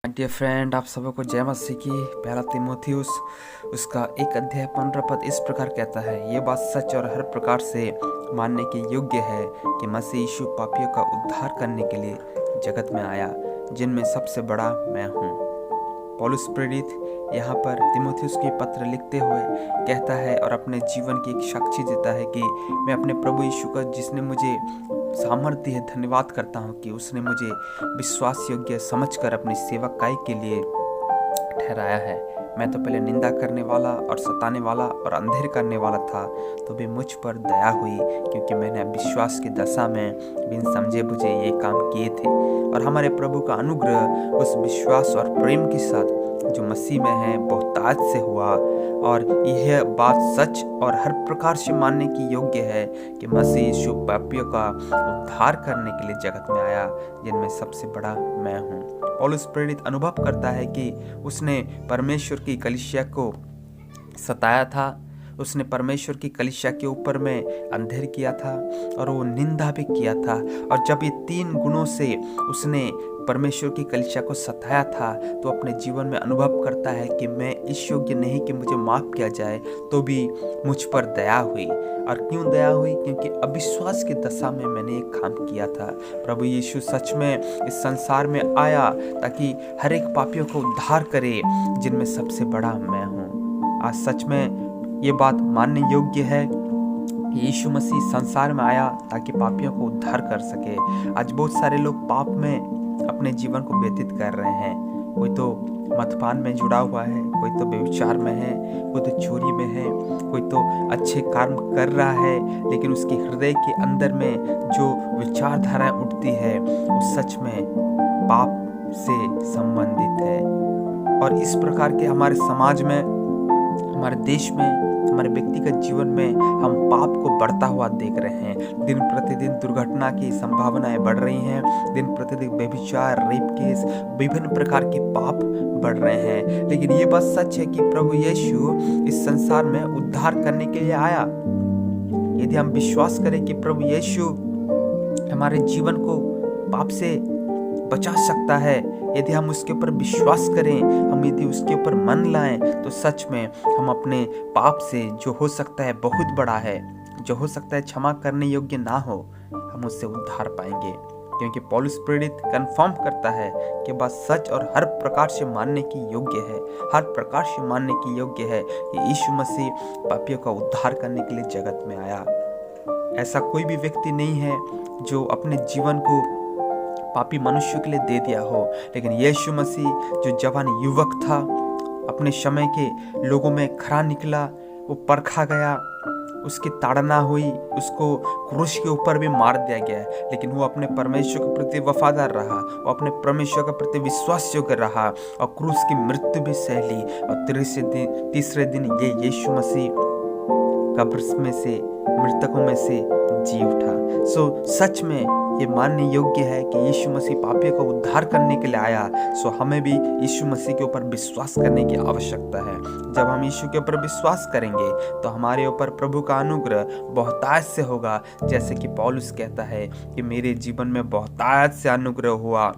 Dear friend, आप सबको जय मसीह की। पहला तीमुथियुस उसका 1 अध्याय 15 पद इस प्रकार कहता है, ये बात सच और हर प्रकार से मानने के योग्य है कि मसीह यीशु पापियों का उद्धार करने के लिए जगत में आया, जिनमें सबसे बड़ा मैं हूँ। पौलुस प्रेरित यहाँ पर तीमुथियुस की पत्र लिखते हुए कहता है और अपने जीवन की एक साक्षी देता है कि मैं अपने प्रभु यीशु का, जिसने मुझे सामर्थ्य है, धन्यवाद करता हूँ कि उसने मुझे विश्वास योग्य समझकर अपनी सेवकाई के लिए ठहराया है। मैं तो पहले निंदा करने वाला और सताने वाला और अंधेर करने वाला था, तो भी मुझ पर दया हुई, क्योंकि मैंने विश्वास की दशा में बिन समझे बुझे ये काम किए थे। और हमारे प्रभु का अनुग्रह उस विश्वास और प्रेम के साथ जो मसीह में है बहुतायत से हुआ। और यह बात सच और हर प्रकार से मानने की योग्य है कि मसीह यीशु पापियों का उद्धार करने के लिए जगत में आया, जिनमें सबसे बड़ा मैं हूँ। पौलुस प्रेरित अनुभव करता है कि उसने परमेश्वर की कलीसिया को सताया था, उसने परमेश्वर की कलीसिया के ऊपर में अंधेर किया था और वो निंदा भी किया था। और जब ये 3 गुणों से उसने परमेश्वर की कलीसिया को सताया था, तो अपने जीवन में अनुभव करता है कि मैं इस योग्य नहीं कि मुझे माफ़ किया जाए, तो भी मुझ पर दया हुई। और क्यों दया हुई? क्योंकि अविश्वास की दशा में मैंने एक काम किया था। प्रभु यीशु सच में इस संसार में आया ताकि हर एक पापियों को उद्धार करे, जिनमें सबसे बड़ा मैं हूँ। आज सच में ये बात मानने योग्य है कि यीशु मसीह संसार में आया ताकि पापियों को उद्धार कर सके। आज बहुत सारे लोग पाप में अपने जीवन को व्यतीत कर रहे हैं। कोई तो मद्यपान में जुड़ा हुआ है, कोई तो व्यभिचार में है, कोई तो चोरी में है, कोई तो अच्छे कर्म कर रहा है, लेकिन उसके हृदय के अंदर में जो विचारधाराएं उठती है वो सच में पाप से संबंधित है। और इस प्रकार के हमारे समाज में, हमारे देश में, हमारे व्यक्तिगत जीवन में हम पाप को बढ़ता हुआ देख रहे हैं। दिन प्रतिदिन दुर्घटना की संभावनाएं बढ़ रही हैं। दिन प्रतिदिन व्यभिचार, रेप केस, विभिन्न प्रकार के पाप बढ़ रहे हैं। लेकिन ये बात सच है कि प्रभु यीशु इस संसार में उद्धार करने के लिए आया। यदि हम विश्वास करें कि प्रभु यीशु हमारे जीवन को पाप से बचा सकता है, यदि हम उसके ऊपर विश्वास करें, हम यदि उसके ऊपर मन लाएं, तो सच में हम अपने पाप से, जो हो सकता है बहुत बड़ा है, जो हो सकता है क्षमा करने योग्य ना हो, हम उससे उद्धार पाएंगे। क्योंकि पौलुस प्रेरित कंफर्म करता है कि बात सच और हर प्रकार से मानने की योग्य है, हर प्रकार से मानने की योग्य है कि यीशु मसीह पापियों का उद्धार करने के लिए जगत में आया। ऐसा कोई भी व्यक्ति नहीं है जो अपने जीवन को पापी मनुष्य के लिए दे दिया हो, लेकिन यीशु मसीह जो जवान युवक था, अपने समय के लोगों में खरा निकला, वो परखा गया, उसकी ताड़ना हुई, उसको क्रूस के ऊपर भी मार दिया गया, लेकिन वो अपने परमेश्वर के प्रति वफादार रहा, वो अपने परमेश्वर के प्रति विश्वास योग्य रहा और क्रूस की मृत्यु भी सह ली। और तीसरे दिन ये यीशु मसीह कब्र में से, मृतकों में से जी उठा। सच में ये मानने योग्य है कि यीशु मसीह पापियों का उद्धार करने के लिए आया। हमें भी यीशु मसीह के ऊपर विश्वास करने की आवश्यकता है। जब हम यीशु के ऊपर विश्वास करेंगे तो हमारे ऊपर प्रभु का अनुग्रह बहुतायत से होगा। जैसे कि पौलुस कहता है कि मेरे जीवन में बहुतायत से अनुग्रह हुआ,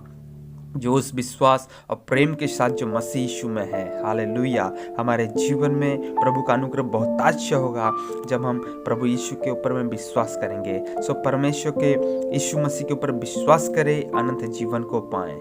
जो उस विश्वास और प्रेम के साथ जो मसीह यीशु में है। हालेलुया। हमारे जीवन में प्रभु का अनुग्रह बहुतायत से होगा जब हम प्रभु यीशु के ऊपर में विश्वास करेंगे। परमेश्वर के यीशु मसीह के ऊपर विश्वास करें, अनंत जीवन को पाएं।